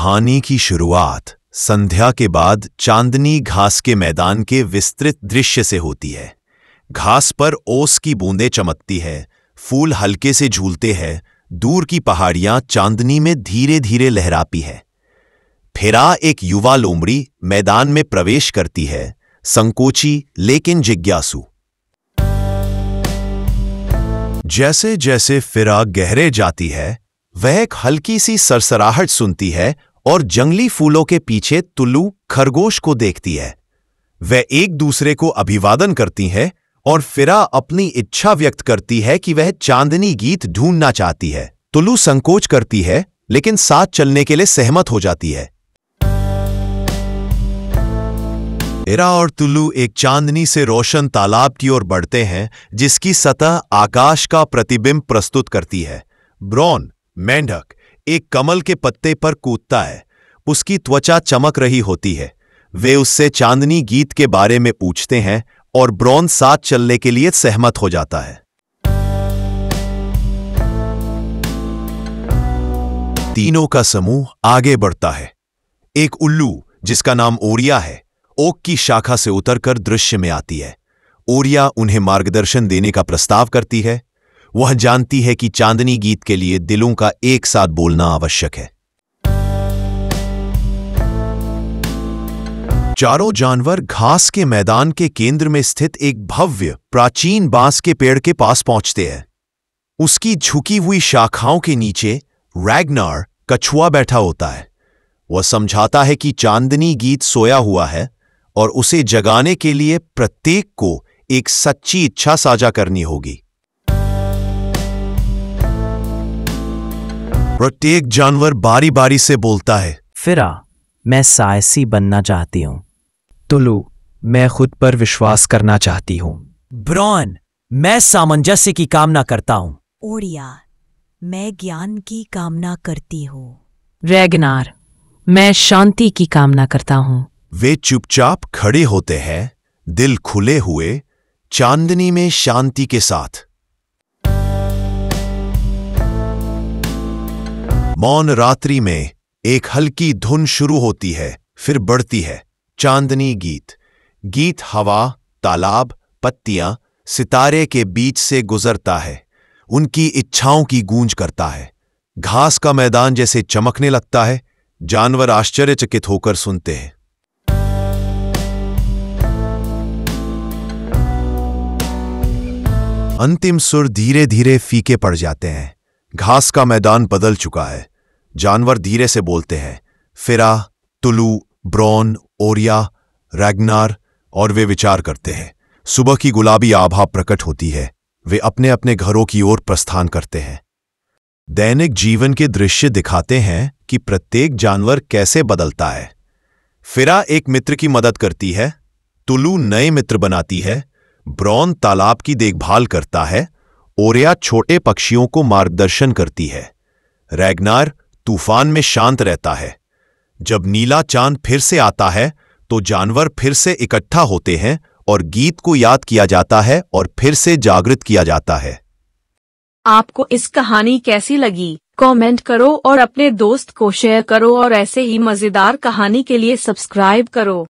कहानी की शुरुआत संध्या के बाद चांदनी घास के मैदान के विस्तृत दृश्य से होती है। घास पर ओस की बूंदें चमकती है, फूल हल्के से झूलते हैं, दूर की पहाड़ियां चांदनी में धीरे धीरे लहराती है। फिरा एक युवा लोमड़ी मैदान में प्रवेश करती है, संकोची लेकिन जिज्ञासु। जैसे जैसे फिरा गहरे जाती है, वह एक हल्की सी सरसराहट सुनती है और जंगली फूलों के पीछे तुल्लू खरगोश को देखती है। वे एक दूसरे को अभिवादन करती हैं और फिरा अपनी इच्छा व्यक्त करती है कि वह चांदनी गीत ढूंढना चाहती है। तुल्लू संकोच करती है लेकिन साथ चलने के लिए सहमत हो जाती है। फिरा और तुल्लू एक चांदनी से रोशन तालाब की ओर बढ़ते हैं, जिसकी सतह आकाश का प्रतिबिंब प्रस्तुत करती है। ब्रॉन मेंढक एक कमल के पत्ते पर कूदता है। उसकी त्वचा चमक रही होती है। वे उससे चांदनी गीत के बारे में पूछते हैं और ब्रॉन साथ चलने के लिए सहमत हो जाता है। तीनों का समूह आगे बढ़ता है। एक उल्लू जिसका नाम ओरिया है, ओक की शाखा से उतरकर दृश्य में आती है। ओरिया उन्हें मार्गदर्शन देने का प्रस्ताव करती है। वह जानती है कि चांदनी गीत के लिए दिलों का एक साथ बोलना आवश्यक है। चारों जानवर घास के मैदान के केंद्र में स्थित एक भव्य प्राचीन बांस के पेड़ के पास पहुंचते हैं। उसकी झुकी हुई शाखाओं के नीचे रैगनार कछुआ बैठा होता है। वह समझाता है कि चांदनी गीत सोया हुआ है और उसे जगाने के लिए प्रत्येक को एक सच्ची इच्छा साझा करनी होगी। प्रत्येक जानवर बारी बारी से बोलता है। फिरा, मैं साहसी बनना चाहती हूं। तुल्लू, मैं खुद पर विश्वास करना चाहती हूं। ब्रॉन, मैं सामंजस्य की कामना करता हूं। ओरिया, मैं ज्ञान की कामना करती हूँ। रैगनार, मैं शांति की कामना करता हूँ। वे चुपचाप खड़े होते हैं, दिल खुले हुए, चांदनी में शांति के साथ। मौन रात्रि में एक हल्की धुन शुरू होती है, फिर बढ़ती है। चांदनी गीत हवा, तालाब, पत्तियां, सितारे के बीच से गुजरता है, उनकी इच्छाओं की गूंज करता है। घास का मैदान जैसे चमकने लगता है। जानवर आश्चर्यचकित होकर सुनते हैं। अंतिम सुर धीरे धीरे फीके पड़ जाते हैं। घास का मैदान बदल चुका है। जानवर धीरे से बोलते हैं। फिरा, तुल्लू, ब्रॉन, ओरिया, रैगनार, और वे विचार करते हैं। सुबह की गुलाबी आभा प्रकट होती है। वे अपने अपने घरों की ओर प्रस्थान करते हैं। दैनिक जीवन के दृश्य दिखाते हैं कि प्रत्येक जानवर कैसे बदलता है। फिरा एक मित्र की मदद करती है, तुल्लू नए मित्र बनाती है, ब्रॉन तालाब की देखभाल करता है, ओरिया छोटे पक्षियों को मार्गदर्शन करती है, रैगनार तूफान में शांत रहता है। जब नीला चांद फिर से आता है तो जानवर फिर से इकट्ठा होते हैं और गीत को याद किया जाता है और फिर से जागृत किया जाता है। आपको इस कहानी कैसी लगी? कमेंट करो और अपने दोस्त को शेयर करो और ऐसे ही मजेदार कहानी के लिए सब्सक्राइब करो।